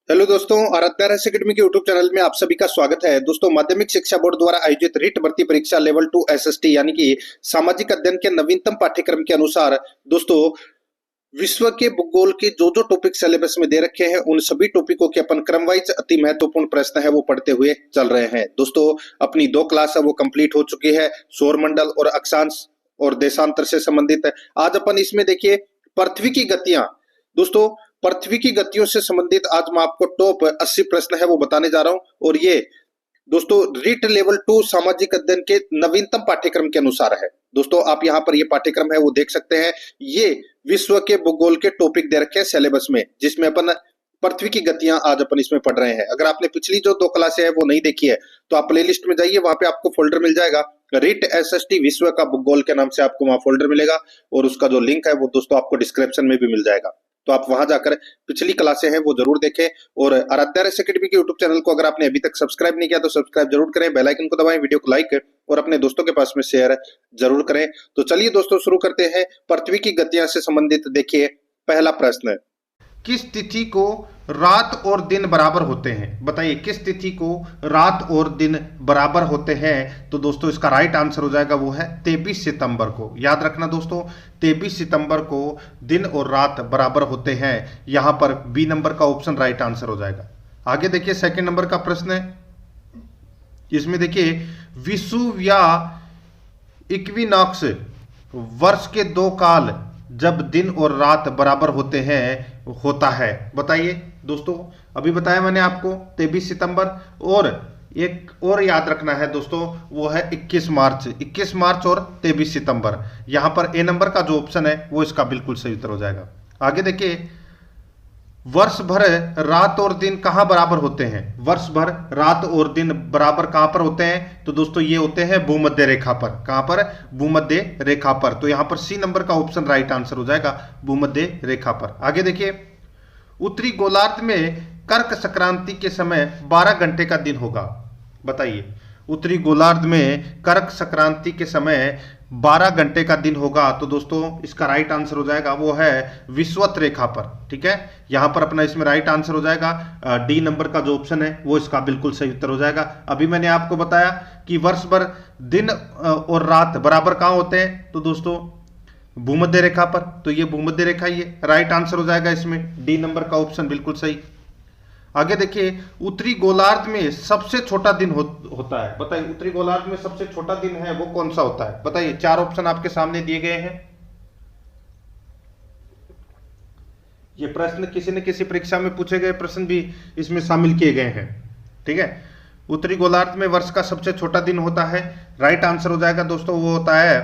Hello दोस्तों, Aaradhya academy के YouTube channel में आप सभी का स्वागत है। दोस्तों, माध्यमिक शिक्षा बोर्ड द्वारा आयोजित रीट भर्ती परीक्षा लेवल 2 एसएसटी यानी कि सामाजिक अध्ययन के नवीनतम पाठ्यक्रम के अनुसार दोस्तों विश्व के भूगोल के जो टॉपिक सिलेबस में दे रखे हैं उन सभी टॉपिकों के अपन क्रम वाइज अति महत्वपूर्ण प्रश्न है वो पढ़ते हुए चल रहे हैं। दोस्तों, अपनी 2 क्लास है वो कंप्लीट हो चुकी है, सौरमंडल और अक्षांश और देशांतर से संबंधित है। आज अपन इसमें देखिए पृथ्वी की गतियां। दोस्तों, पृथ्वी की गतियों से संबंधित आज मैं आपको टॉप 80 प्रश्न है वो बताने जा रहा हूं और ये दोस्तों रीट लेवल 2 सामाजिक अध्ययन के नवीनतम पाठ्यक्रम के अनुसार है। दोस्तों, आप यहाँ पर ये पाठ्यक्रम है वो देख सकते हैं। ये विश्व के भूगोल के टॉपिक दे रखे हैं सिलेबस में, जिसमें अपन पृथ्वी की गतियां आज अपन इसमें पढ़ रहे हैं। अगर आपने पिछली जो 2 क्लासें है वो नहीं देखी है तो आप प्लेलिस्ट में जाइए, वहां पे आपको फोल्डर मिल जाएगा रीट एसएसटी विश्व का भूगोल के नाम से आपको वहां फोल्डर मिलेगा और उसका जो लिंक है वो दोस्तों आपको डिस्क्रिप्शन में भी मिल जाएगा। तो आप वहां जाकर पिछली क्लासें हैं वो जरूर देखें और आराध्या अकेडमी के यूट्यूब चैनल को अगर आपने अभी तक सब्सक्राइब नहीं किया तो सब्सक्राइब जरूर करें, बेल आइकन को दबाएं, वीडियो को लाइक और अपने दोस्तों के पास में शेयर जरूर करें। तो चलिए दोस्तों शुरू करते हैं। पृथ्वी की गतियां से संबंधित देखिए पहला प्रश्न, किस तिथि को रात और दिन बराबर होते हैं? बताइए, किस तिथि को रात और दिन बराबर होते हैं? तो दोस्तों इसका राइट आंसर हो जाएगा वो है 23 सितंबर को। याद रखना दोस्तों, 23 सितंबर को दिन और रात बराबर होते हैं। यहां पर बी नंबर का ऑप्शन राइट आंसर हो जाएगा। आगे देखिए सेकंड नंबर का प्रश्न है। इसमें देखिए विषुव या इक्विनॉक्स वर्ष के 2 काल जब दिन और रात बराबर होते हैं होता है। बताइए दोस्तों, अभी बताया मैंने आपको 23 सितंबर और एक और याद रखना है दोस्तों, वो है 21 मार्च। 21 मार्च और 23 सितंबर। यहां पर ए नंबर का जो ऑप्शन है वो इसका बिल्कुल सही उत्तर हो जाएगा। आगे देखिए, वर्ष भर रात और दिन कहां बराबर होते हैं? वर्ष भर रात और दिन बराबर कहां पर होते हैं? तो दोस्तों ये होते हैं भूमध्य रेखा पर। कहां पर? भूमध्य रेखा पर। तो यहां पर सी नंबर का ऑप्शन राइट आंसर हो जाएगा, भूमध्य रेखा पर। आगे देखिए, उत्तरी गोलार्ध में कर्क संक्रांति के समय 12 घंटे का दिन होगा। बताइए, उत्तरी गोलार्ध में कर्क संक्रांति के समय 12 घंटे का दिन होगा। तो दोस्तों इसका राइट आंसर हो जाएगा वो है विषुवत रेखा पर। ठीक है, यहां पर अपना इसमें राइट आंसर हो जाएगा डी नंबर का जो ऑप्शन है वो इसका बिल्कुल सही उत्तर हो जाएगा। अभी मैंने आपको बताया कि वर्ष भर दिन और रात बराबर कहां होते हैं? तो दोस्तों भूमध्य रेखा पर। तो ये भूमध्य रेखा, ये राइट आंसर हो जाएगा इसमें डी नंबर का ऑप्शन बिल्कुल सही। आगे देखिए, उत्तरी गोलार्ध में सबसे छोटा दिन होता है। बताइए, उत्तरी गोलार्ध में सबसे छोटा दिन है वो कौन सा होता है? बताइए, 4 ऑप्शन आपके सामने दिए गए हैं। ये प्रश्न किसी न किसी परीक्षा में पूछे गए प्रश्न भी इसमें शामिल किए गए हैं। ठीक है, उत्तरी गोलार्ध में वर्ष का सबसे छोटा दिन होता है। राइट आंसर हो जाएगा दोस्तों वो होता है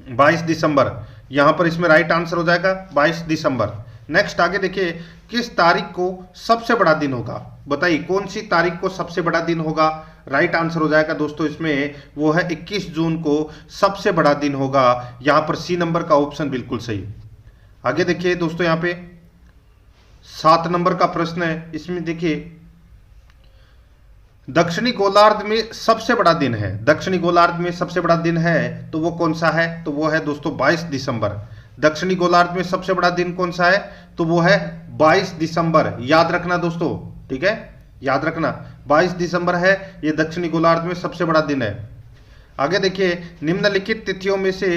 22 दिसंबर। यहां पर इसमें राइट आंसर हो जाएगा 22 दिसंबर। नेक्स्ट आगे देखिए, किस तारीख को सबसे बड़ा दिन होगा? बताइए, कौन सी तारीख को सबसे बड़ा दिन होगा? राइट आंसर हो जाएगा दोस्तों इसमें वो है 21 जून को सबसे बड़ा दिन होगा। यहां पर सी नंबर का ऑप्शन बिल्कुल सही। आगे देखिए दोस्तों, यहां पे 7 नंबर का प्रश्न है। इसमें देखिए, दक्षिणी गोलार्ध में सबसे बड़ा दिन है। दक्षिणी गोलार्ध में सबसे बड़ा दिन है तो वो कौन सा है? तो वो है दोस्तों 22 दिसंबर। दक्षिणी गोलार्ध में सबसे बड़ा दिन कौन सा है? तो वो है 22 दिसंबर। याद रखना दोस्तों, ठीक है, याद रखना 22 दिसंबर है ये दक्षिणी गोलार्ध में सबसे बड़ा दिन है। आगे देखिए, निम्नलिखित तिथियों में से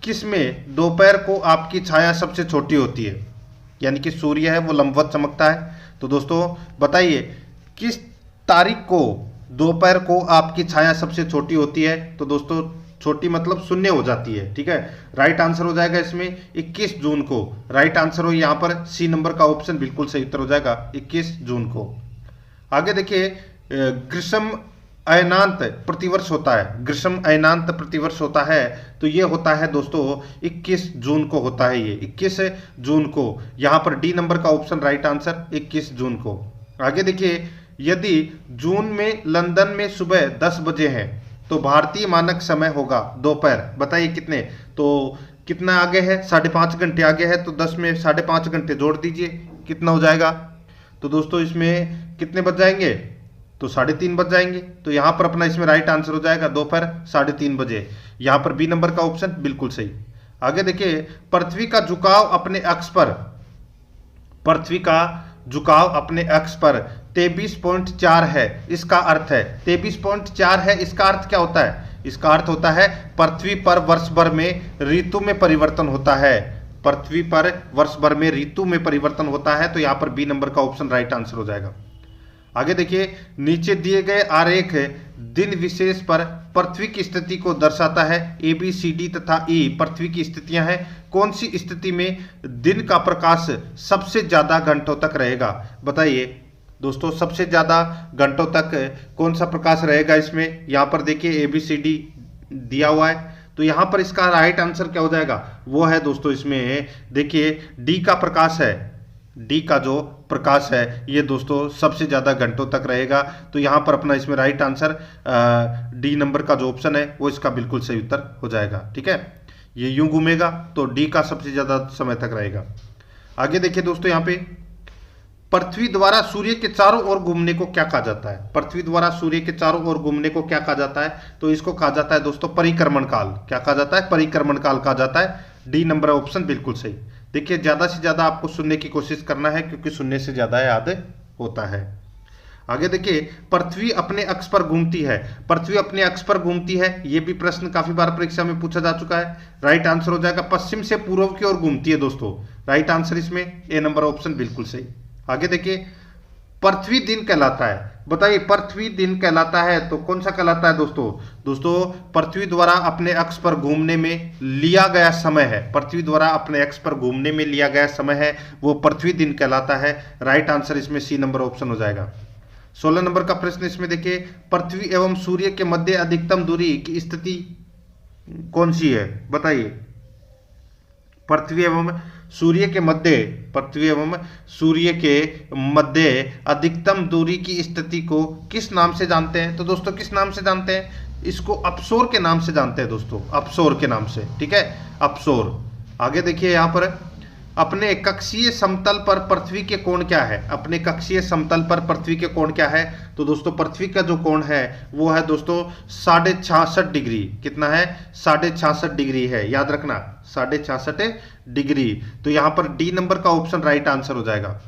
किस में दोपहर को आपकी छाया सबसे छोटी होती है? यानी कि सूर्य है वो लंबवत चमकता है। तो दोस्तों बताइए, किस तारीख को दोपहर को आपकी छाया सबसे छोटी होती है? तो दोस्तों छोटी मतलब शून्य हो जाती है। ठीक है, राइट आंसर हो जाएगा इसमें 21 जून को। राइट आंसर हो यहां पर सी नंबर का ऑप्शन बिल्कुल सही उत्तर हो जाएगा 21 जून को। आगे देखिए, ग्रीष्म अयनांत प्रतिवर्ष होता है। ग्रीष्म अयनांत प्रतिवर्ष होता है तो ये होता है दोस्तों 21 जून को होता है। ये 21 जून को। यहां पर डी नंबर का ऑप्शन राइट आंसर 21 जून को। आगे देखिए, यदि जून में लंदन में सुबह 10 बजे है तो भारतीय मानक समय होगा दोपहर। बताइए कितने? तो कितना आगे है? 5.5 घंटे आगे है। तो 10 में 5.5 घंटे जोड़ दीजिए, कितना हो जाएगा? तो दोस्तों इसमें कितने बज जाएंगे? तो 3:30 बज जाएंगे। तो यहां पर अपना इसमें राइट आंसर हो जाएगा दोपहर 3:30 बजे। यहां पर बी नंबर का ऑप्शन बिल्कुल सही। आगे देखिए, पृथ्वी का झुकाव अपने अक्ष पर, पृथ्वी का झुकाव अपने अक्ष पर 23.4 है, इसका अर्थ है 23.4 है, इसका अर्थ क्या होता है? इसका अर्थ होता है पृथ्वी पर वर्ष भर में ऋतु में परिवर्तन होता है, पृथ्वी पर वर्ष भर में ऋतु में परिवर्तन होता है। तो यहां पर बी नंबर का ऑप्शन राइट आंसर हो जाएगा। आगे देखिए, नीचे दिए गए आरेख दिन विशेष पर पृथ्वी की स्थिति को दर्शाता है। ए बी सी डी तथा ई पृथ्वी की स्थितियां हैं। कौन सी स्थिति में दिन का प्रकाश सबसे ज्यादा घंटों तक रहेगा? बताइए दोस्तों, सबसे ज्यादा घंटों तक कौन सा प्रकाश रहेगा इसमें? यहां पर देखिए ए बी सी डी दिया हुआ है, तो यहां पर इसका राइट आंसर क्या हो जाएगा? वो है दोस्तों, इसमें देखिए डी का प्रकाश है, डी का जो प्रकाश है ये दोस्तों सबसे ज्यादा घंटों तक रहेगा। तो यहां पर अपना इसमें राइट आंसर डी नंबर का जो ऑप्शन है वो इसका बिल्कुल सही उत्तर हो जाएगा। ठीक है, ये यूं घूमेगा तो डी का सबसे ज्यादा समय तक रहेगा। आगे देखिए दोस्तों, यहां पे पृथ्वी द्वारा सूर्य के चारों ओर घूमने को क्या कहा जाता है? पृथ्वी द्वारा सूर्य के चारों ओर घूमने को क्या कहा जाता है? तो इसको कहा जाता है दोस्तों परिक्रमण काल। क्या कहा जाता है? परिक्रमण काल कहा जाता है। डी नंबर ऑप्शन बिल्कुल सही। देखिए, ज्यादा से ज्यादा आपको सुनने की कोशिश करना है, क्योंकि सुनने से ज्यादा याद होता है। आगे देखिए, पृथ्वी अपने अक्ष पर घूमती है। पृथ्वी अपने अक्ष पर घूमती है, यह भी प्रश्न काफी बार परीक्षा में पूछा जा चुका है। राइट आंसर हो जाएगा पश्चिम से पूर्व की ओर घूमती है दोस्तों। राइट आंसर इसमें ए नंबर ऑप्शन बिल्कुल सही। आगे देखिए, पृथ्वी दिन कहलाता है। बताइए, पृथ्वी दिन कहलाता है तो कौन सा कहलाता है दोस्तों? दोस्तों, पृथ्वी द्वारा अपने अक्ष पर घूमने में लिया गया समय है, पृथ्वी द्वारा अपने अक्ष पर घूमने में लिया गया समय है, वो पृथ्वी दिन कहलाता है। राइट आंसर इसमें सी नंबर ऑप्शन हो जाएगा। 16 नंबर का प्रश्न इसमें देखिए, पृथ्वी एवं सूर्य के मध्य अधिकतम दूरी की स्थिति कौन सी है? बताइए, पृथ्वी एवं सूर्य के मध्य, पृथ्वी एवं सूर्य के मध्य अधिकतम दूरी की स्थिति को किस नाम से जानते हैं? तो दोस्तों, किस नाम से जानते हैं? इसको अपसोर के नाम से जानते हैं दोस्तों, अपसोर के नाम से। ठीक है, अपसोर। आगे देखिए, यहां पर अपने कक्षीय समतल पर पृथ्वी के कोण क्या है? अपने कक्षीय समतल पर पृथ्वी के कोण क्या है? तो दोस्तों, पृथ्वी का जो कोण है वो है दोस्तों 66.5 डिग्री। कितना है? 66.5 डिग्री है, याद रखना 66.5 डिग्री। तो यहां पर डी नंबर का ऑप्शन राइट आंसर हो जाएगा।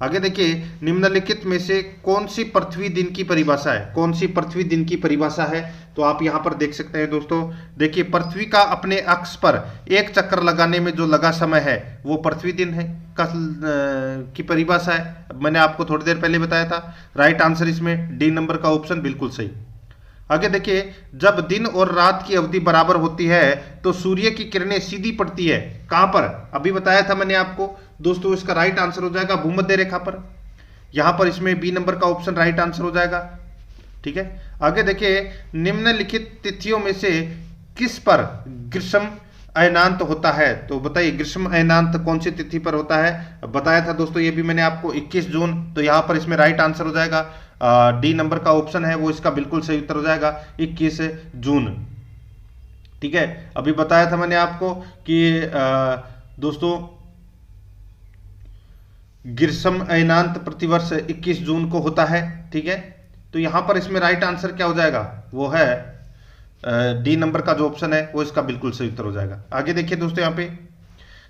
आगे देखिए, निम्नलिखित में से कौन सी पृथ्वी दिन की परिभाषा है? कौन सी पृथ्वी दिन की परिभाषा है? तो आप यहां पर देख सकते हैं दोस्तों, देखिए, पृथ्वी का अपने अक्ष पर एक चक्कर लगाने में जो लगा समय है वो पृथ्वी दिन है की परिभाषा है। मैंने आपको थोड़ी देर पहले बताया था। राइट आंसर इसमें डी नंबर का ऑप्शन बिल्कुल सही। आगे देखिए, जब दिन और रात की अवधि बराबर होती है तो सूर्य की किरणें सीधी पड़ती है। कहां पर? अभी बताया था मैंने आपको दोस्तों, इसका राइट आंसर हो जाएगा भूमध्य रेखा पर। यहां पर इसमें बी नंबर का ऑप्शन राइट आंसर हो जाएगा। ठीक है, आगे देखिए, निम्नलिखित तिथियों में से किस पर ग्रीष्म अयनांत होता है? तो बताइए, ग्रीष्म अयनांत कौन सी तिथि पर होता है? बताया था दोस्तों ये भी मैंने आपको 21 जून। तो यहां पर इसमें राइट आंसर हो जाएगा डी नंबर का ऑप्शन है वो इसका बिल्कुल सही उत्तर हो जाएगा 21 जून। ठीक है, अभी बताया था मैंने आपको कि दोस्तों ग्रीष्म अयनांत प्रतिवर्ष 21 जून को होता है। ठीक है, तो यहां पर इसमें राइट आंसर क्या हो जाएगा? वो है डी नंबर का जो ऑप्शन है वो इसका बिल्कुल सही उत्तर हो जाएगा। आगे देखिए दोस्तों, यहां पे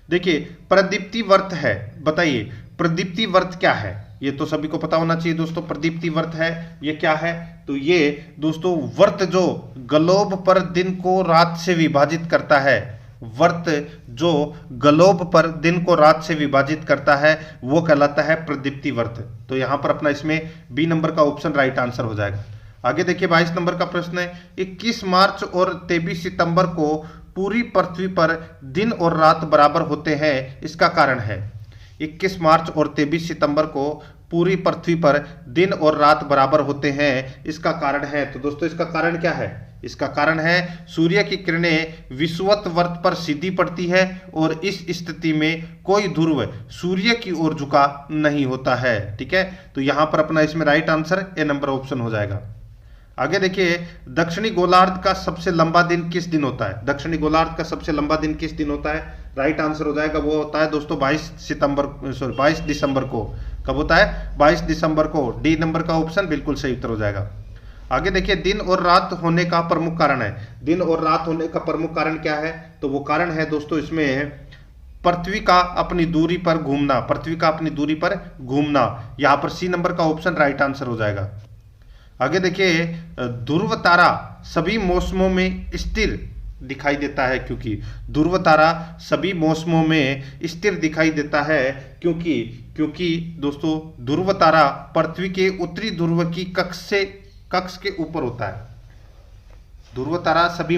देखिए, प्रदीप्ति व्रत है। बताइए, प्रदीप्ति व्रत क्या है? ये तो सभी को पता होना चाहिए दोस्तों। प्रदीप्ति व्रत है, ये क्या है? तो ये दोस्तों व्रत जो ग्लोब पर दिन को रात से विभाजित करता है, व्रत जो ग्लोब पर दिन को रात से विभाजित करता है वो कहलाता है प्रदीप्ति व्रत। तो यहां पर अपना इसमें बी नंबर का ऑप्शन राइट आंसर हो जाएगा। आगे देखिए, 22 नंबर का प्रश्न है, 21 मार्च और 23 सितंबर को पूरी पृथ्वी पर दिन और रात बराबर होते हैं, इसका कारण है। 21 मार्च और 23 सितंबर को पूरी पृथ्वी पर दिन और रात बराबर होते हैं, इसका कारण है। तो दोस्तों, इसका कारण क्या है? इसका कारण है सूर्य की किरणें विषुवत वर्त पर सीधी पड़ती है और इस स्थिति में कोई ध्रुव सूर्य की ओर झुका नहीं होता है। ठीक है, तो यहां पर अपना इसमें right answer A number option हो जाएगा। आगे देखिए, दक्षिणी गोलार्ध का सबसे लंबा दिन किस दिन होता है? दक्षिणी गोलार्ध का सबसे लंबा दिन किस दिन होता है? राइट आंसर हो जाएगा, वो होता है दोस्तों 22 दिसंबर को। कब होता है? 22 दिसंबर को। डी नंबर का ऑप्शन बिल्कुल सही उत्तर हो जाएगा। आगे देखिए, दिन और रात होने का प्रमुख कारण है। दिन और रात होने का प्रमुख कारण क्या है? तो वो कारण है दोस्तों इसमें पृथ्वी का अपनी दूरी पर घूमना, पृथ्वी का अपनी दूरी पर घूमना। यहां पर सी नंबर का ऑप्शन राइट आंसर हो जाएगा। आगे देखिए, ध्रुव तारा सभी मौसमों में स्थिर दिखाई देता है, क्योंकि ध्रुव तारा सभी मौसमों में स्थिर दिखाई देता है क्योंकि दोस्तों ध्रुव तारा पृथ्वी के उत्तरी ध्रुव की कक्ष के ऊपर होता है। ध्रुव तारा सभी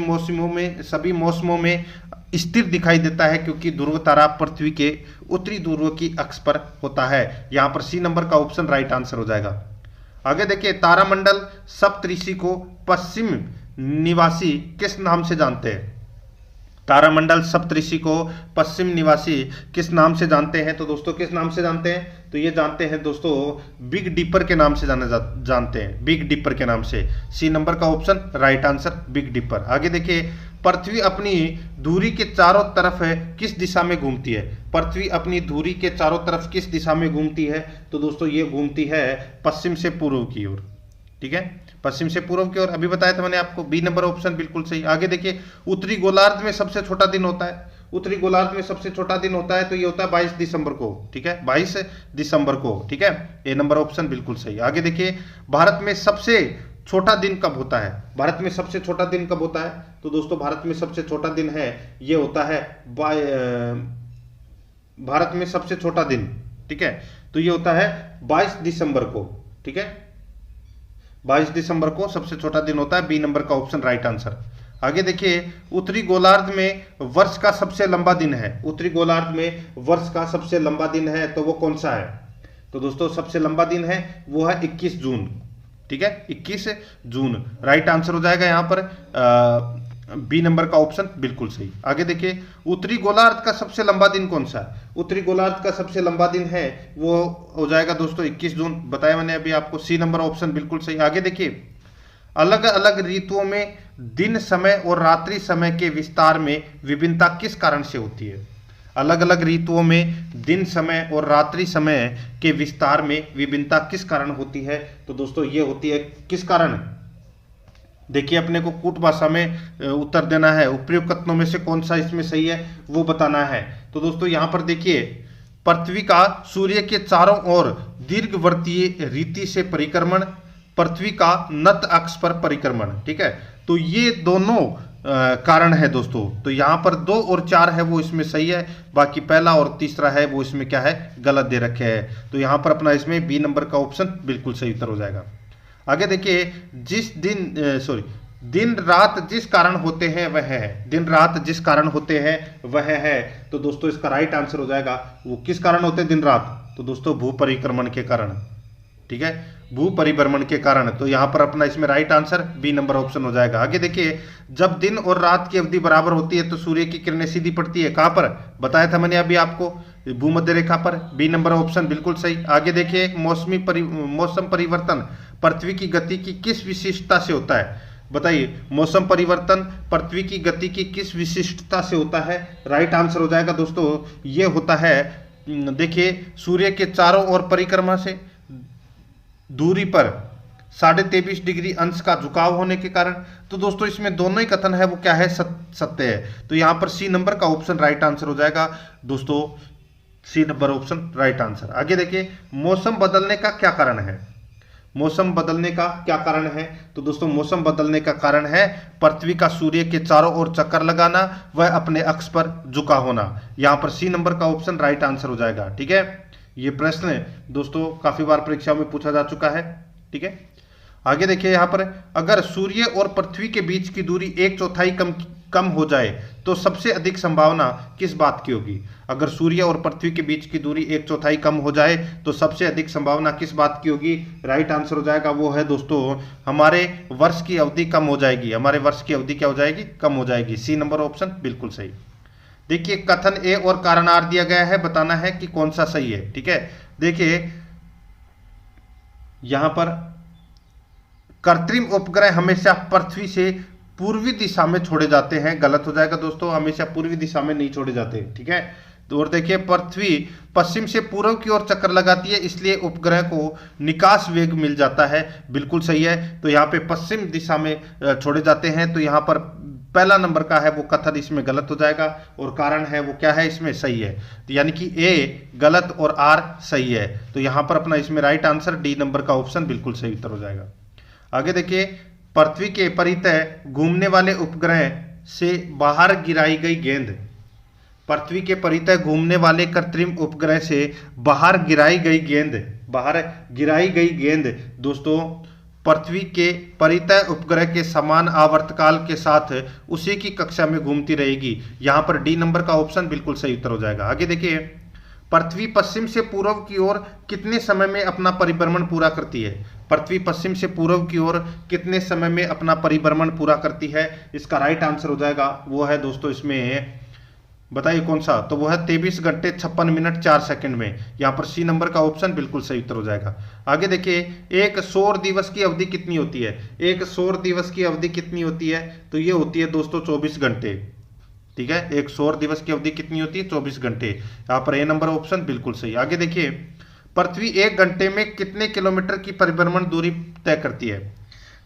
मौसमों में स्थिर दिखाई देता है क्योंकि ध्रुव तारा पृथ्वी के उत्तरी ध्रुव की अक्ष पर होता है। यहां पर सी नंबर का ऑप्शन राइट आंसर हो जाएगा। आगे देखिए, तारामंडल सप्तऋषि को पश्चिम निवासी किस नाम से जानते हैं? तारामंडल सप्तऋषि को पश्चिम निवासी किस नाम से जानते हैं? तो दोस्तों किस नाम से जानते हैं? तो ये जानते हैं दोस्तों बिग डिपर के नाम से जानते हैं, बिग डिपर के नाम से। सी नंबर का option right answer big dipper. आगे देखिए, पृथ्वी अपनी धुरी के चारों तरफ किस दिशा में घूमती है? पृथ्वी अपनी धुरी के चारों तरफ किस दिशा में घूमती है? तो दोस्तों ये घूमती है पश्चिम से पूर्व की ओर। ठीक है, पश्चिम से पूर्व की ओर। अभी बताया था मैंने आपको, बी नंबर ऑप्शन बिल्कुल सही। आगे देखिए, उत्तरी गोलार्ध में सबसे छोटा दिन होता है। उत्तरी गोलार्ध में सबसे छोटा दिन होता है तो ये होता है 22 दिसंबर को। ठीक है, 22 दिसंबर को। ठीक है, ए नंबर ऑप्शन बिल्कुल सही। आगे देखिए, भारत में सबसे छोटा दिन कब होता है? भारत में सबसे छोटा दिन कब होता है? तो दोस्तों भारत में सबसे छोटा दिन है, ये होता है भारत में सबसे छोटा दिन, ठीक है, तो ये होता है 22 दिसंबर को। ठीक है, 22 दिसंबर को सबसे छोटा दिन होता है। बी नंबर का ऑप्शन राइट आंसर। आगे देखिए, उत्तरी गोलार्ध में वर्ष का सबसे लंबा दिन है। उत्तरी गोलार्ध में वर्ष का सबसे लंबा दिन है तो वो कौन सा है? तो दोस्तों सबसे लंबा दिन है वो है 21 जून। ठीक है, 21 जून राइट आंसर हो जाएगा यहाँ पर। बी नंबर का ऑप्शन बिल्कुल सही। आगे देखिए, उत्तरी गोलार्ध का सबसे लंबा दिन कौन सा है? उत्तरी गोलार्ध का सबसे लंबा दिन है वो हो जाएगा दोस्तों 21 जून, बताया मैंने अभी आपको। सी नंबर ऑप्शन बिल्कुल सही। आगे देखिए, अलग अलग ऋतुओं में दिन समय और रात्रि समय के विस्तार में विभिन्नता किस कारण से होती है? अलग अलग ऋतुओं में दिन समय और रात्रि समय के विस्तार में विभिन्नता किस कारण होती है? तो दोस्तों ये होती है किस कारण? देखिए, अपने को कूट भाषा में उत्तर देना है। उपयुक्त कथनों में से कौन सा इसमें सही है वो बताना है। तो दोस्तों यहाँ पर देखिए, पृथ्वी का सूर्य के चारों ओर दीर्घवृत्तीय रीति से परिक्रमण, पृथ्वी का नत अक्ष पर परिक्रमण। ठीक है, तो ये दोनों कारण है दोस्तों। तो यहाँ पर 2 और 4 है वो इसमें सही है, बाकी पहला और तीसरा है वो इसमें क्या है, गलत दे रखे हैं। तो यहाँ पर अपना इसमें बी नंबर का ऑप्शन बिल्कुल सही उत्तर हो जाएगा। आगे देखिए, दिन रात जिस कारण होते हैं वह है। दिन रात जिस कारण होते हैं वह है, तो दोस्तों इसका राइट आंसर हो जाएगा वो किस कारण होते हैं दिन रात? तो दोस्तों भू परिक्रमण के कारण। ठीक है, भू परिभ्रमण के कारण। तो यहां पर अपना इसमें right answer B number option हो जाएगा। आगे देखिए, जब दिन और रात की अवधि बराबर होती है तो सूर्य की किरणें सीधी पड़ती है। कहां पर? बताया था मैंने अभी आपको, भूमध्य रेखा पर। बी नंबर ऑप्शन बिल्कुल सही। आगे देखिए, मौसम परिवर्तन पृथ्वी की गति की किस विशिष्टता से होता है? बताइए, मौसम परिवर्तन पृथ्वी की गति की किस विशिष्टता से होता है? राइट आंसर हो जाएगा दोस्तों, ये होता है, देखिए, सूर्य के चारों ओर परिक्रमा से दूरी पर 23.5 डिग्री अंश का झुकाव होने के कारण। तो दोस्तों इसमें दोनों ही कथन है वो क्या है, सत्य है। तो यहां पर सी नंबर का ऑप्शन राइट आंसर हो जाएगा दोस्तों, C number option right answer. आगे देखिए, मौसम बदलने का क्या कारण है? मौसम बदलने का क्या कारण है? तो दोस्तों मौसम बदलने का कारण है पृथ्वी का सूर्य के चारों ओर चक्कर लगाना, वह अपने अक्ष पर झुका होना। यहां पर सी नंबर का ऑप्शन राइट आंसर हो जाएगा। ठीक है, ये प्रश्न दोस्तों काफी बार परीक्षा में पूछा जा चुका है। ठीक है, आगे देखिए, यहां पर अगर सूर्य और पृथ्वी के बीच की दूरी 1/4 कम हो जाए तो सबसे अधिक संभावना किस बात की होगी? अगर सूर्य और पृथ्वी के बीच की दूरी 1/4 कम हो जाए तो सबसे अधिक संभावना किस बात की होगी? राइट आंसर हो जाएगा वो है दोस्तों, हमारे वर्ष की अवधि कम हो जाएगी। हमारे वर्ष की अवधि क्या हो जाएगी? कम हो जाएगी। सी नंबर ऑप्शन बिल्कुल सही। देखिए, कथन ए और कारण आर दिया गया है, बताना है कि कौन सा सही है। ठीक है, देखिए यहां पर कृत्रिम उपग्रह हमेशा पृथ्वी से पूर्वी दिशा में छोड़े जाते हैं, गलत हो जाएगा दोस्तों, हमेशा पूर्वी दिशा में नहीं छोड़े जाते। ठीक है, तो और देखिए पृथ्वी पश्चिम से पूर्व की ओर चक्कर लगाती है, इसलिए उपग्रह को निकास वेग मिल जाता है। बिल्कुल सही है। तो यहाँ पे पश्चिम दिशा में छोड़े जाते हैं, तो यहाँ पर पहला नंबर का है वो कथन इसमें गलत हो जाएगा, और कारण है वो क्या है, इसमें सही है। तो यानी कि ए गलत और आर सही है। तो यहाँ पर अपना इसमें राइट आंसर डी नंबर का ऑप्शन बिल्कुल सही उत्तर हो जाएगा। आगे देखिए, पृथ्वी के परितः घूमने वाले उपग्रह से बाहर गिराई गई गेंद, पृथ्वी के परितः घूमने वाले कृत्रिम उपग्रह से बाहर गिराई गई गेंद दोस्तों पृथ्वी के परितः उपग्रह के समान आवर्तकाल के साथ उसी की कक्षा में घूमती रहेगी। यहां पर डी नंबर का ऑप्शन बिल्कुल सही उत्तर हो जाएगा। आगे देखिए, पृथ्वी पश्चिम से पूर्व की ओर कितने समय में अपना परिभ्रमण पूरा करती है? पृथ्वी पश्चिम से पूर्व की ओर कितने समय में अपना परिभ्रमण पूरा करती है? इसका राइट आंसर हो जाएगा वो है दोस्तों, इसमें बताइए कौन सा, तो वो है 23 घंटे 56 मिनट 4 सेकंड में। यहाँ पर सी नंबर का ऑप्शन बिल्कुल सही उत्तर हो जाएगा। आगे देखिए, एक सौर दिवस की अवधि कितनी होती है? एक सौर दिवस की अवधि कितनी होती है? तो ये होती है दोस्तों 24 घंटे। ठीक है, एक सौर दिवस की अवधि कितनी होती है? 24 घंटे। यहाँ पर ए नंबर ऑप्शन बिल्कुल सही। आगे देखिए, पृथ्वी 1 घंटे में कितने किलोमीटर की परिभ्रमण दूरी तय करती है?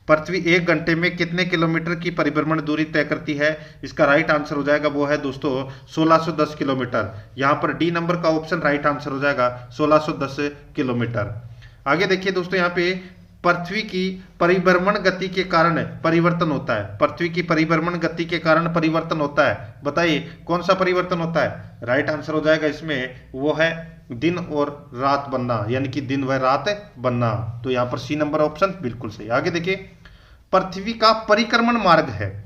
पृथ्वी 1 घंटे में कितने किलोमीटर की परिभ्रमण दूरी तय करती है? इसका राइट आंसर हो जाएगा वो है दोस्तों 1610 किलोमीटर। यहाँ पर डी नंबर का ऑप्शन राइट आंसर हो जाएगा 1610 किलोमीटर। आगे देखिए दोस्तों, यहाँ पे पृथ्वी की परिभ्रमण गति के कारण परिवर्तन होता है। पृथ्वी की परिभ्रमण गति के कारण परिवर्तन होता है, बताइए कौन सा परिवर्तन होता है? राइट आंसर हो जाएगा इसमें वो है दिन और रात बनना, यानी कि दिन व रात बनना। तो यहाँ पर सी नंबर ऑप्शन बिल्कुल सही। आगे देखिए, पृथ्वी का परिक्रमण मार्ग है,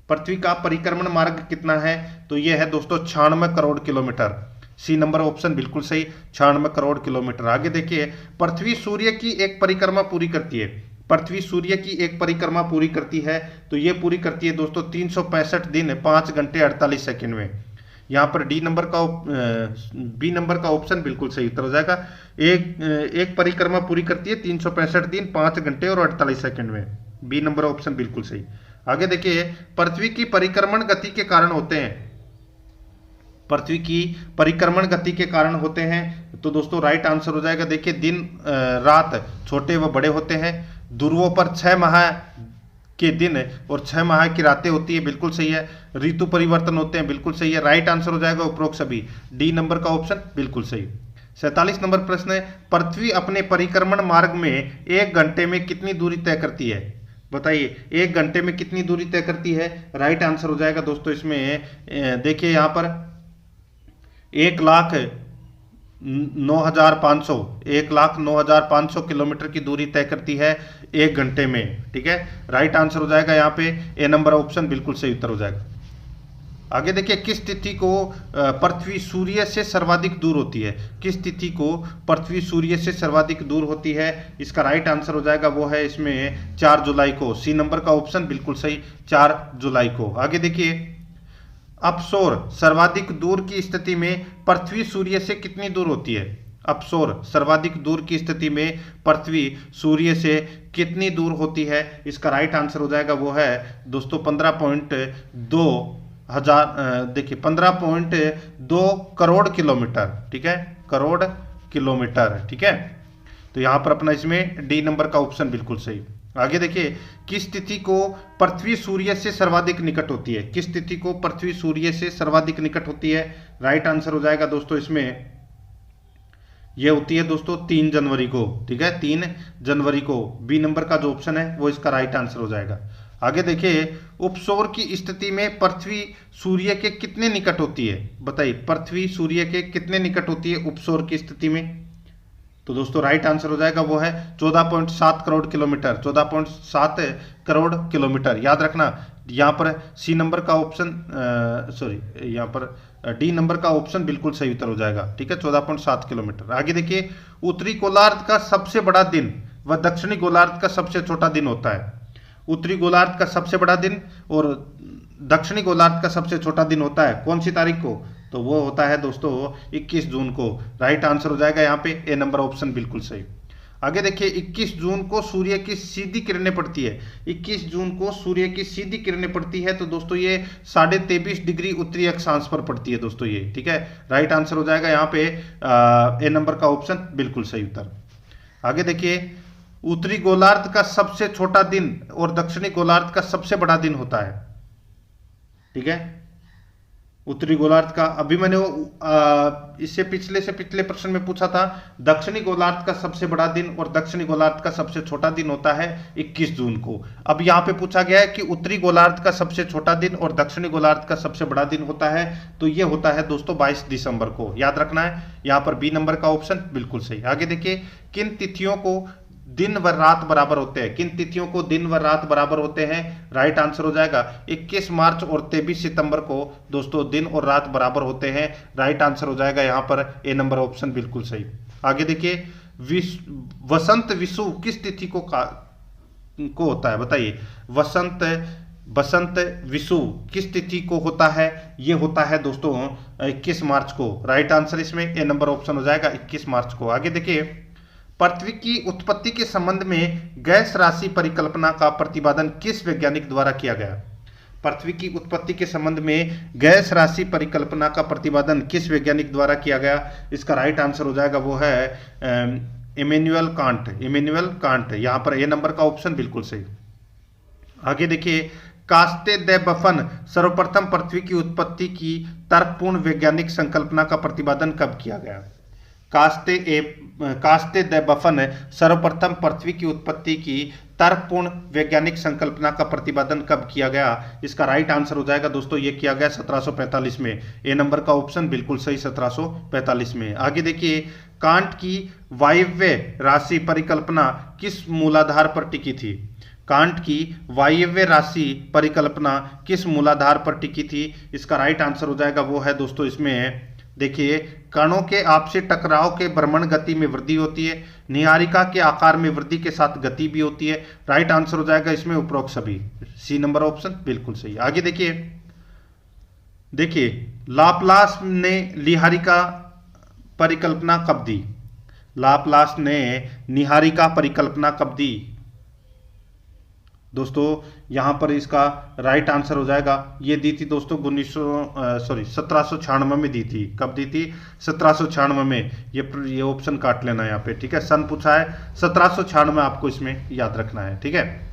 पृथ्वी का परिक्रमण मार्ग कितना है? तो यह है दोस्तों 96 crore kilometre. C number option बिल्कुल सही, 96 करोड़ किलोमीटर। आगे देखिए, पृथ्वी सूर्य की एक परिक्रमा पूरी करती है। पृथ्वी सूर्य की एक परिक्रमा पूरी करती है, तो ये पूरी करती है दोस्तों 365 दिन 5 घंटे 48 सेकंड में। यहाँ पर बी नंबर का ऑप्शन बिल्कुल सही उत्तर हो जाएगा। एक परिक्रमा पूरी करती है 365 दिन 5 घंटे और 48 सेकंड में। बी नंबर ऑप्शन बिल्कुल सही। आगे देखिए, पृथ्वी की परिक्रमण गति के कारण होते हैं, पृथ्वी की परिक्रमण गति के कारण होते हैं, तो दोस्तों राइट आंसर हो जाएगा। देखिए, दिन रात छोटे व बड़े होते हैं, ध्रुवों पर 6 माह के दिन और 6 माह की रातें होती है, बिल्कुल सही है। ऋतु परिवर्तन होते हैं, बिल्कुल सही है। राइट आंसर हो जाएगा उपरोक्त सभी, डी नंबर का ऑप्शन बिल्कुल सही। 47 नंबर प्रश्न है, पृथ्वी अपने परिक्रमण मार्ग में 1 घंटे में कितनी दूरी तय करती है? बताइए 1 घंटे में कितनी दूरी तय करती है? राइट आंसर हो जाएगा दोस्तों इसमें देखिए यहाँ पर 1,09,500 किलोमीटर की दूरी तय करती है 1 घंटे में। ठीक है, राइट आंसर हो जाएगा यहाँ पे ए नंबर ऑप्शन बिल्कुल सही उत्तर हो जाएगा। आगे देखिए, किस तिथि को पृथ्वी सूर्य से सर्वाधिक दूर होती है? किस तिथि को पृथ्वी सूर्य से सर्वाधिक दूर होती है? इसका राइट आंसर हो जाएगा वो है इसमें 4 जुलाई को। सी नंबर का ऑप्शन बिल्कुल सही, 4 जुलाई को। आगे देखिए, अपसौर सर्वाधिक दूर की स्थिति में पृथ्वी सूर्य से कितनी दूर होती है? अपसौर सर्वाधिक दूर की स्थिति में पृथ्वी सूर्य से कितनी दूर होती है? इसका राइट आंसर हो जाएगा वो है दोस्तों 15.2 करोड़ किलोमीटर। ठीक है, करोड़ किलोमीटर। ठीक है, तो यहां पर अपना इसमें डी नंबर का ऑप्शन बिल्कुल सही। आगे देखिए, किस तिथि को पृथ्वी सूर्य से सर्वाधिक निकट होती है? किस तिथि को पृथ्वी सूर्य से सर्वाधिक निकट होती है? राइट आंसर हो जाएगा दोस्तों इसमें यह होती है दोस्तों 3 जनवरी को। ठीक है, 3 जनवरी को। बी नंबर का जो ऑप्शन है वो इसका राइट आंसर हो जाएगा। आगे देखिए, उपसौर की स्थिति में पृथ्वी सूर्य के कितने निकट होती है? बताइए, पृथ्वी सूर्य के कितने निकट होती है उपसौर की स्थिति में? तो दोस्तों राइट आंसर हो जाएगा वो है 14.7 करोड़ किलोमीटर। 14.7 करोड़ किलोमीटर। याद रखना, यहाँ पर सी नंबर का ऑप्शन यहाँ पर डी नंबर का ऑप्शन बिल्कुल सही उत्तर हो जाएगा। ठीक है, 14.7 किलोमीटर। आगे देखिए, उत्तरी गोलार्ध का सबसे बड़ा दिन व दक्षिणी गोलार्ध का सबसे छोटा दिन होता है। उत्तरी गोलार्ध का सबसे बड़ा दिन और दक्षिणी गोलार्ध का सबसे छोटा दिन होता है कौन सी तारीख को? तो वो होता है दोस्तों 21 जून को। राइट आंसर हो जाएगा यहाँ पे ए नंबर ऑप्शन बिल्कुल सही। आगे देखिए 21 जून को सूर्य की सीधी किरणें पड़ती है। 21 जून को सूर्य की सीधी किरणें पड़ती है, तो दोस्तों ये 23.5 डिग्री उत्तरी अक्षांश पर पड़ती है दोस्तों ये, ठीक है। राइट आंसर हो जाएगा यहाँ पे ए नंबर का ऑप्शन बिल्कुल सही उत्तर। आगे देखिए उत्तरी गोलार्ध का सबसे छोटा दिन और दक्षिणी गोलार्ध का सबसे बड़ा दिन होता है, ठीक है। उत्तरी गोलार्ध का अभी मैंने इससे पिछले प्रश्न में पूछा था, दक्षिणी गोलार्ध का सबसे बड़ा दिन और दक्षिणी गोलार्ध का सबसे छोटा दिन होता है 21 जून को। अब यहाँ पे पूछा गया है कि उत्तरी गोलार्ध का सबसे छोटा दिन और दक्षिणी गोलार्ध का सबसे बड़ा दिन होता है, तो ये होता है दोस्तों 22 दिसंबर को, याद रखना है। यहाँ पर बी नंबर का ऑप्शन बिल्कुल सही। आगे देखिए किन तिथियों को दिन व रात बराबर होते हैं, किन तिथियों को दिन व रात बराबर होते हैं, राइट आंसर हो जाएगा 21 मार्च और 23 सितंबर को दोस्तों दिन और रात बराबर होते हैं, राइट आंसर हो जाएगा यहाँ पर ए नंबर ऑप्शन बिल्कुल सही। आगे देखिए वसंत विषु किस तिथि को होता है, बताइए। वसंत विषु किस तिथि को होता है, ये होता है दोस्तों 21 मार्च को, राइट आंसर इसमें ए नंबर ऑप्शन हो जाएगा 21 मार्च को। आगे देखिए पृथ्वी की उत्पत्ति के संबंध में गैस राशि परिकल्पना का प्रतिपादन किस वैज्ञानिक द्वारा किया गया। पृथ्वी की उत्पत्ति के संबंध में गैस राशि परिकल्पना का प्रतिपादन किस वैज्ञानिक द्वारा किया गया, इसका राइट आंसर हो जाएगा वो है इमैनुअल कांट। यहां पर ए नंबर का ऑप्शन बिल्कुल सही। आगे देखिए कास्ते द बफन सर्वप्रथम पृथ्वी की उत्पत्ति की तर्कपूर्ण वैज्ञानिक संकल्पना का प्रतिपादन कब किया गया। कास्ते द बफन सर्वप्रथम पृथ्वी की उत्पत्ति की तर्कपूर्ण वैज्ञानिक संकल्पना का प्रतिपादन कब किया गया, इसका राइट आंसर हो जाएगा दोस्तों ये किया गया 1745 में, ए नंबर का ऑप्शन बिल्कुल सही 1745 में। आगे देखिए कांट की वायव्य राशि परिकल्पना किस मूलाधार पर टिकी थी। कांट की वायव्य राशि परिकल्पना किस मूलाधार पर टिकी थी, इसका राइट आंसर हो जाएगा वो है दोस्तों इसमें देखिए कणों के आपसी टकराव के भ्रमण गति में वृद्धि होती है, निहारिका के आकार में वृद्धि के साथ गति भी होती है, राइट आंसर हो जाएगा इसमें उपरोक्त सभी, सी नंबर ऑप्शन बिल्कुल सही। आगे देखिए लाप्लास ने निहारिका परिकल्पना कब दी। लाप्लास ने निहारिका परिकल्पना कब दी दोस्तों, यहां पर इसका राइट आंसर हो जाएगा ये दी थी दोस्तों 1796 में दी थी। कब दी थी 1796 में, ये ऑप्शन काट लेना यहाँ पे, ठीक है। सन पूछा है 1796 में, आपको इसमें याद रखना है, ठीक है।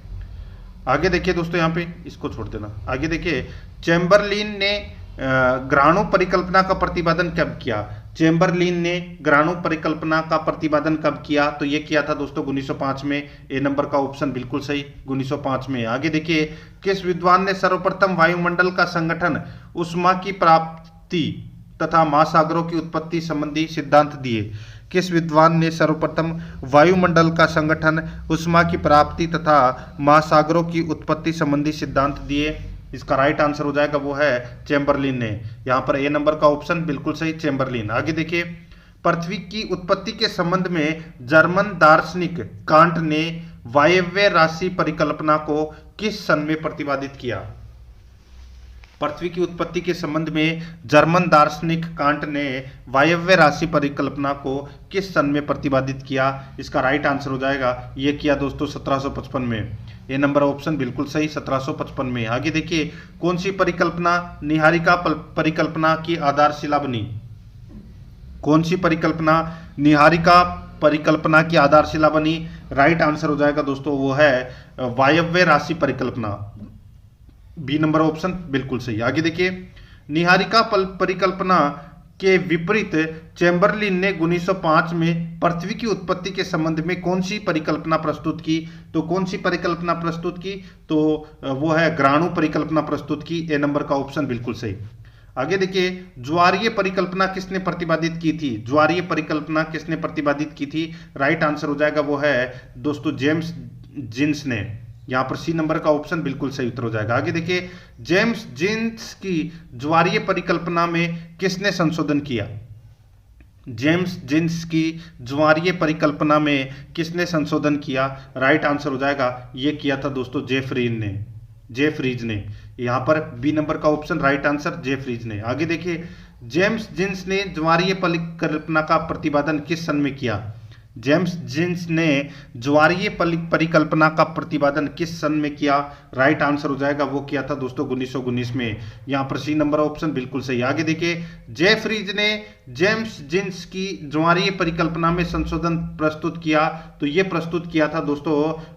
आगे देखिए दोस्तों यहाँ पे इसको छोड़ देना। आगे देखिए चैम्बरलिन ने ग्राणु परिकल्पना का प्रतिपादन कब किया। चैम्बरलिन ने ग्राणु परिकल्पना का प्रतिपादन कब किया, तो ये किया था दोस्तों 1905 में, ए नंबर का ऑप्शन बिल्कुल सही 1905 में। आगे देखिए किस विद्वान ने सर्वप्रथम वायुमंडल का संगठन, उष्मा की प्राप्ति तथा महासागरों की उत्पत्ति संबंधी सिद्धांत दिए। किस विद्वान ने सर्वप्रथम वायुमंडल का संगठन, उष्मा की प्राप्ति तथा महासागरों की उत्पत्ति संबंधी सिद्धांत दिए, इसका राइट आंसर हो जाएगा वो है चैम्बरलिन ने, यहाँ पर ए नंबर का ऑप्शन बिल्कुल सही चैम्बरलिन। आगे देखिए पृथ्वी की उत्पत्ति के संबंध में जर्मन दार्शनिक कांट ने वायव्य राशि परिकल्पना को किस सन में प्रतिपादित किया। पृथ्वी की उत्पत्ति के संबंध में जर्मन दार्शनिक कांट ने वायव्य राशि परिकल्पना को किस सन में प्रतिपादित किया, इसका राइट आंसर हो जाएगा ये किया दोस्तों 1755 में, ये नंबर ऑप्शन बिल्कुल सही 1755 में। आगे देखिए कौन सी परिकल्पना निहारिका परिकल्पना की आधारशिला बनी। कौन सी परिकल्पना निहारिका परिकल्पना की आधारशिला बनी, राइट आंसर हो जाएगा दोस्तों वो है वायव्य राशि परिकल्पना, बी नंबर ऑप्शन बिल्कुल सही। आगे देखिए निहारिका परिकल्पना के विपरीत चैम्बरलिन ने 1905 में पृथ्वी की उत्पत्ति के संबंध में कौन सी परिकल्पना प्रस्तुत की, तो कौन सी परिकल्पना प्रस्तुत की, तो वो है ग्राणु परिकल्पना प्रस्तुत की, ए नंबर का ऑप्शन बिल्कुल सही। आगे देखिए ज्वारीय परिकल्पना किसने प्रतिपादित की थी। ज्वारीय परिकल्पना किसने प्रतिपादित की थी, राइट आंसर हो जाएगा वो है दोस्तों जेम्स जीन्स ने, यहाँ पर सी नंबर का ऑप्शन बिल्कुल सही उत्तर हो जाएगा। आगे देखिए जेम्स जीन्स की ज्वारीय परिकल्पना में किसने संशोधन किया। जेम्स जीन्स की ज्वारीय परिकल्पना में किसने संशोधन किया, राइट आंसर हो जाएगा ये किया था दोस्तों जेफ्रीज ने, यहाँ पर बी नंबर का ऑप्शन राइट आंसर जेफ्रीज ने। आगे देखिए जेम्स जीन्स ने ज्वारीय परिकल्पना का प्रतिपादन किस सन में किया। जेम्स जीन्स ने ज्वारीय परिकल्पना का प्रतिपादन किस सन में किया? राइट आंसर हो जाएगा वो किया था दोस्तों 1919 में। यहाँ पर सी नंबर ऑप्शन बिल्कुल सही। आगे देखिए, जेफरीज ने जेम्स जीन्स की ज्वारीय परिकल्पना में संशोधन प्रस्तुत किया, तो ये प्रस्तुत किया था दोस्तों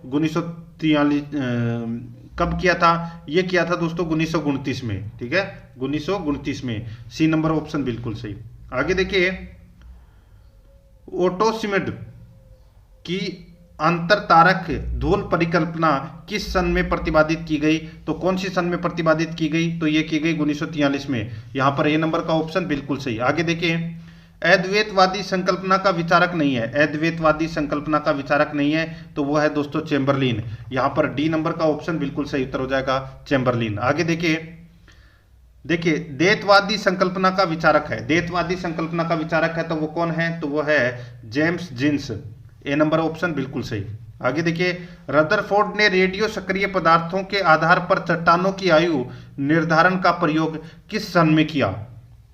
1943 कब किया था? ये किया था दोस्तों 1929 में, ठीक है, 1929 में। सी नंबर ऑप्शन बिल्कुल सही। आगे देखिए, ओटो शिमिड की अंतर तारक धूल परिकल्पना किस सन में प्रतिपादित की गई? तो कौन सी सन में प्रतिपादित की गई? तो ये की गई 1943 में। यहां पर ए नंबर का ऑप्शन बिल्कुल सही। आगे देखिए, अद्वैतवादी संकल्पना का विचारक नहीं है, अद्वैतवादी संकल्पना का विचारक नहीं है, तो वो है दोस्तों चेम्बरलिन। यहां पर डी नंबर का ऑप्शन बिल्कुल सही उत्तर हो जाएगा चेम्बरलिन। आगे देखिए, द्वैतवादी संकल्पना का विचारक है, द्वैतवादी संकल्पना का विचारक है तो वो कौन है? तो वो है जेम्स जीन्स। ए नंबर ऑप्शन बिल्कुल सही। आगे देखिए, रदरफोर्ड ने रेडियो सक्रिय पदार्थों के आधार पर चट्टानों की आयु निर्धारण का प्रयोग किस सन में किया?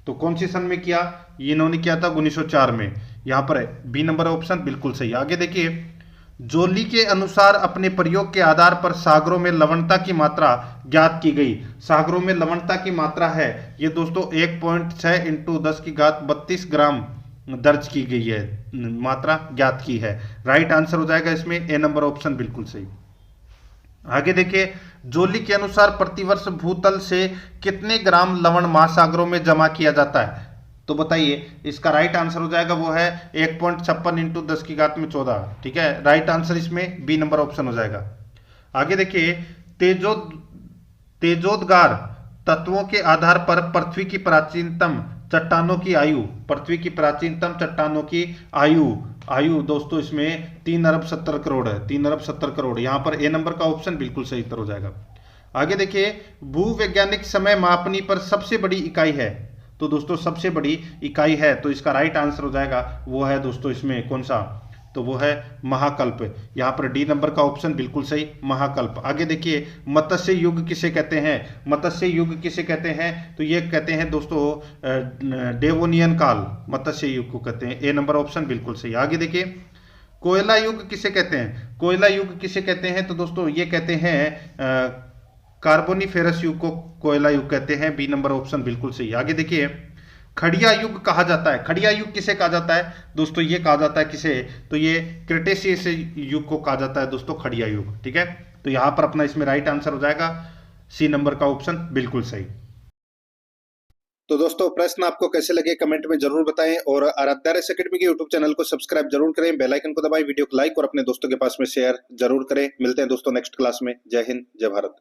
तो कौन सी सन में किया? इन्होंने किया था 1904 में। यहां पर बी नंबर ऑप्शन बिल्कुल सही। आगे देखिए, जोली के अनुसार अपने प्रयोग के आधार पर सागरों में लवणता की मात्रा ज्ञात की गई। सागरों में लवणता की मात्रा है ये दोस्तों 1.6 इंटू 10 की घात 32 ग्राम दर्ज की गई है, मात्रा ज्ञात की है। राइट आंसर हो जाएगा इसमें ए नंबर ऑप्शन बिल्कुल सही। आगे देखिए, जोली के अनुसार प्रतिवर्ष भूतल से कितने ग्राम लवण महासागरों में जमा किया जाता है? तो बताइए, इसका राइट आंसर हो जाएगा वो है 1.56 इंटू 10 की घात में 14, ठीक है। राइट आंसर इसमें बी नंबर ऑप्शन हो जाएगा। आगे देखिए, तेजोदगार तत्वों के आधार पर पृथ्वी की प्राचीनतम चट्टानों की आयु, पृथ्वी की प्राचीनतम चट्टानों की आयु दोस्तों इसमें 3 अरब 70 करोड़ है, 3 अरब 70 करोड़। यहां पर ए नंबर का ऑप्शन बिल्कुल सही उत्तर हो जाएगा। आगे देखिए, भूवैज्ञानिक समय मापनी पर सबसे बड़ी इकाई है, तो दोस्तों सबसे बड़ी इकाई है तो इसका राइट आंसर हो जाएगा वो है दोस्तों इसमें कौन सा? तो वो है महाकल्प। यहां पर डी नंबर का ऑप्शन बिल्कुल सही, महाकल्प। आगे देखिए, मत्स्य युग किसे कहते हैं? मत्स्य युग किसे कहते हैं? तो ये कहते हैं दोस्तों डेवोनियन काल, मत्स्य युग को कहते हैं। ए नंबर ऑप्शन बिल्कुल सही। आगे देखिए, कोयला युग किसे कहते हैं? कोयला युग किसे कहते हैं? तो दोस्तों ये कहते हैं कार्बोनिफेरस युग को कोयला युग कहते हैं। बी नंबर ऑप्शन बिल्कुल सही। आगे देखिए, खड़िया युग कहा जाता है, खड़िया युग किसे कहा जाता है? दोस्तों ये कहा जाता है किसे? तो ये क्रिटेशियस युग को कहा जाता है दोस्तों, खड़िया युग, ठीक है। तो यहां पर अपना इसमें राइट आंसर हो जाएगा सी नंबर का ऑप्शन बिल्कुल सही। तो दोस्तों, प्रश्न आपको कैसे लगे कमेंट में जरूर बताएं और आराध्या रेस एकेडमी के यूट्यूब चैनल को सब्सक्राइब जरूर करें, बेल आइकन को दबाएं, वीडियो को लाइक और अपने दोस्तों के पास में शेयर जरूर करें। मिलते हैं दोस्तों नेक्स्ट क्लास में। जय हिंद, जय भारत।